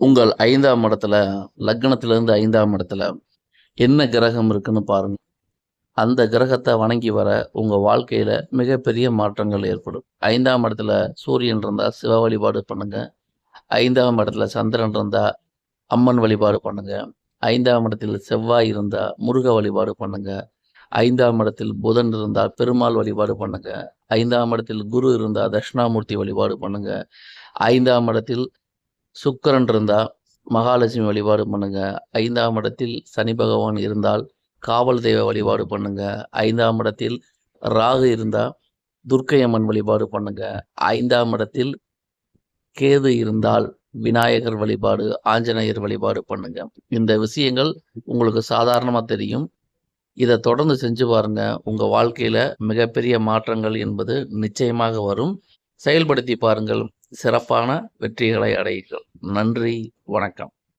உங்கள் 5ஆம் இடத்துல, லக்னத்திலிருந்து 5ஆம் இடத்துல என்ன கிரகம் இருக்குன்னு பாருங்க. அந்த கிரகத்த வணங்கி வர உங்க வாழ்க்கையில மிகப்பெரிய மாற்றங்கள் ஏற்படும். 5ஆம் இடத்துல சூரியன் இருந்தா சிவ வழிபாடு பண்ணுங்க. 5ஆம் இடத்துல சந்திரன் இருந்தா அம்மன் வழிபாடு பண்ணுங்க. 5ஆம் இடத்தில் செவ்வாய் இருந்தா முருக வழிபாடு பண்ணுங்க. 5ஆம் இடத்தில் புதன் இருந்தா பெருமாள் வழிபாடு பண்ணுங்க. 5ஆம் இடத்தில் குரு இருந்தா தட்சிணாமூர்த்தி வழிபாடு பண்ணுங்க. 5ஆம் இடத்தில் சுக்கிரன் இருந்தா மகாலட்சுமி வழிபாடு பண்ணுங்க. 5ஆம் இடத்தில் சனி பகவான் இருந்தால் காவல் தெய்வ வழிபாடு பண்ணுங்க. 5ஆம் இடத்தில் ராகு இருந்தா துர்க்கை அம்மன் வழிபாடு பண்ணுங்க. 5ஆம் இடத்தில் கேது இருந்தால் விநாயகர் வழிபாடு, ஆஞ்சநேயர் வழிபாடு பண்ணுங்க. இந்த விஷயங்கள் உங்களுக்கு சாதாரணமா தெரியும். இத தொடர்ந்து செஞ்சு பாருங்க. உங்க வாழ்க்கையில மிகப்பெரிய மாற்றங்கள் என்பது நிச்சயமாக வரும். செயல்படுத்தி பாருங்கள். சிறப்பான வெற்றிகளை அடையுங்கள். நன்றி, வணக்கம்.